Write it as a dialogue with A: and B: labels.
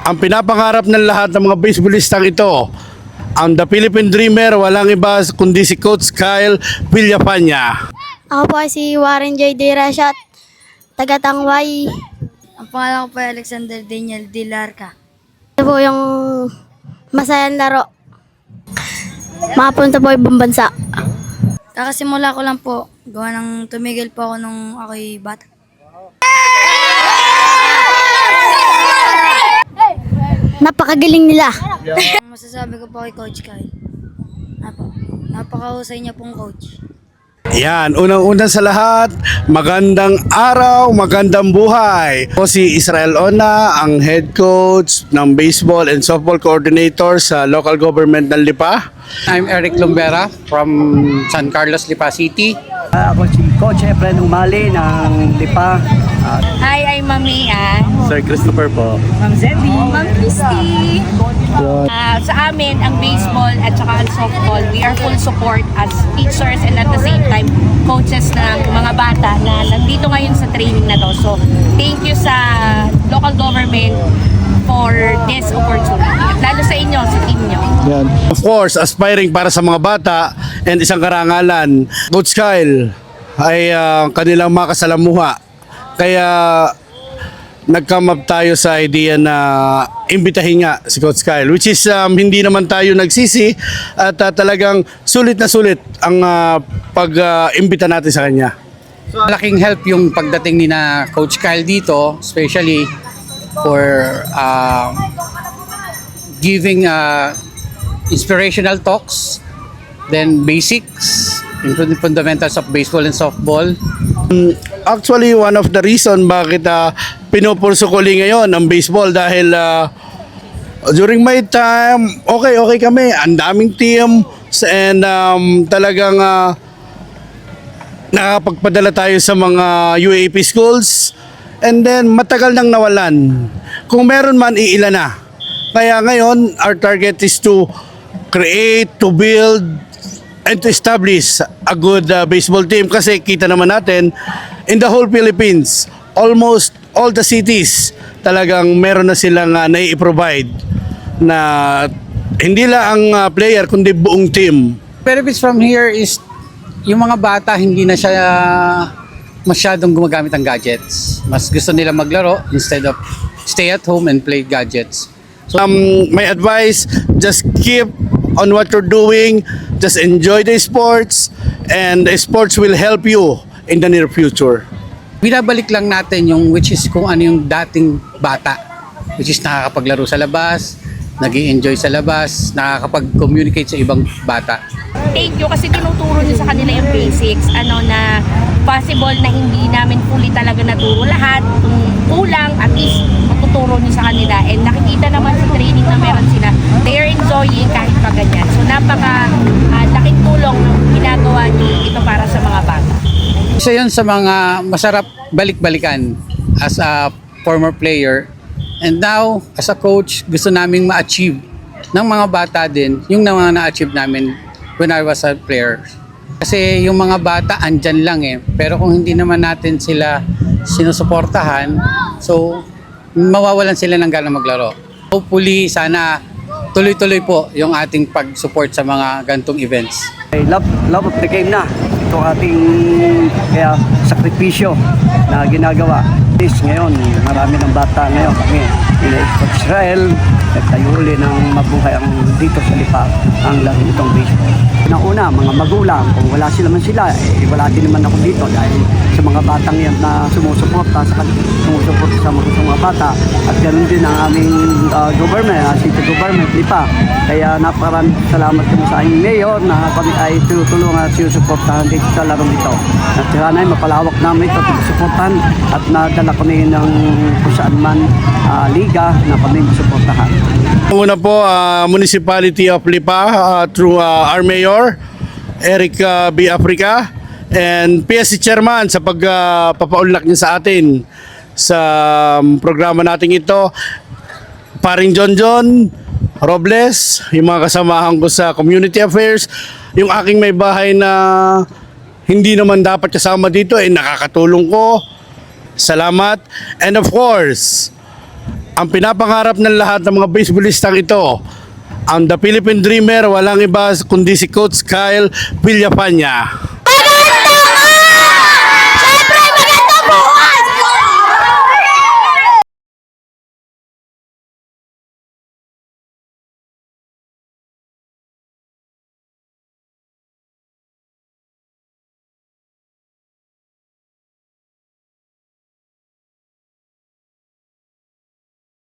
A: Ang pinapangarap ng lahat ng mga baseballistang ito, ang The Philippine Dreamer, walang iba kundi si Coach Kyle Villafaña.
B: Ako po ay si Warren J. De Rashad, taga Tangway.
C: Ang pangalan ko po ay Alexander Daniel Dilarca.
B: Ito po yung masayang laro. Makapunta po ibang bansa.
C: Kakasimula ko lang po. Gawa ng tumigil po ako nung ako'y bata.
B: Napakagaling nila.
C: Ang masasabi ko po kay Coach Kyle. Napakahusay niya pong coach.
A: Yan, unang-una sa lahat, magandang araw, magandang buhay. Ako si Israel Ona, ang head coach ng baseball and softball coordinator sa local government ng Lipa.
D: I'm Eric Lumbera from San Carlos, Lipa City.
E: Ako si Coach Efren Umali ng Lipa.
F: Hi, I'm Ma'am Mia.
A: Sir Christopher po.
F: Ma'am Zeddy. Ma'am Christy. Sa amin, ang baseball at saka ang softball, we are full support as teachers and at the same time, coaches ng mga bata na nandito ngayon sa training na to. So, thank you sa local government for this opportunity. At lalo sa inyo, sa team nyo.
A: Of course, aspiring para sa mga bata and isang karangalan, Coach Kyle ay kanilang makasalamuha. Kaya nag-come up tayo sa idea na imbitahin nga si Coach Kyle, which is hindi naman tayo nagsisi at talagang sulit na sulit ang pag-imbita natin sa kanya.
D: Malaking help yung pagdating ni na Coach Kyle dito, especially for giving inspirational talks, then basics, including fundamentals of baseball and softball.
A: Actually, one of the reason bakit pinupurso ko ngayon ang baseball dahil during my time, okay kami. Ang daming team and talagang nakapagpadala tayo sa mga UAP schools and then matagal nang nawalan. Kung meron man, iilan na. Kaya ngayon, our target is to create, to build, and to establish a good baseball team kasi kita naman natin in the whole Philippines, almost all the cities talagang meron na silang nai-provide na hindi lang ang player kundi buong team.
D: Benefits from here is yung mga bata hindi na siya masyadong gumagamit ng gadgets. Mas gusto nila maglaro instead of stay at home and play gadgets.
A: So, my advice, just keep on what you're doing, just enjoy the sports, and the sports will help you in the near future.
D: Binabalik lang natin yung which is kung ano yung dating bata, which is nakakapaglaro sa labas, nag-i-enjoy sa labas, nakakapag-communicate sa ibang bata.
F: Thank you kasi tinuturo niyo sa kanila yung basics. Na possible na hindi namin fully talaga naturo lahat. Kung kulang, at least matuturo niyo sa kanila. And nakikita naman sa training na meron sila, they are enjoying kahit pa ganyan. So laking tulong ng ginagawa niyo ito para sa mga bata.
D: Isa yun sa mga masarap balik-balikan as a former player. And now, as a coach, gusto naming ma-achieve ng mga bata din yung mga na-achieve namin when I was a player. Kasi yung mga bata andyan lang pero kung hindi naman natin sila sinusuportahan, so mawawalan sila ng gana maglaro. Hopefully, sana tuloy-tuloy po yung ating pag-support sa mga gantong events.
E: Love of the game na. Ito ating sakripisyo na ginagawa. Ngayon, marami ng bata ngayon kami. Coach Israel, nagtayo uli ng mabuhay ang dito sa Lipa ang laro itong baseball. Una, mga magulang, kung wala sila man sila, wala din naman ako dito dahil sa mga batang yan na sumusuporta sa mga bata at ganoon din ang aming government, city government, Lipa. Kaya napakaraming salamat kami sa aming mayor na kami ay tulungan at sinusuportahan dito sa larong ito. At sana ay mapalawak namin ito, suportahan at nadala kami ng kung saan man liga na kami suportahan.
A: Una po, Municipality of Lipa through our Mayor, Eric B. Africa, and PSC Chairman sa pagpapaunlak niya sa atin sa programa natin ito. Paring John Robles, yung mga kasamahan ko sa Community Affairs, yung aking may bahay na hindi naman dapat kasama dito, nakakatulong ko. Salamat. And of course, ang pinapangarap ng lahat ng mga baseballistang ito, ang The Philippine Dreamer, walang iba kundi si Coach Kyle Villafaña.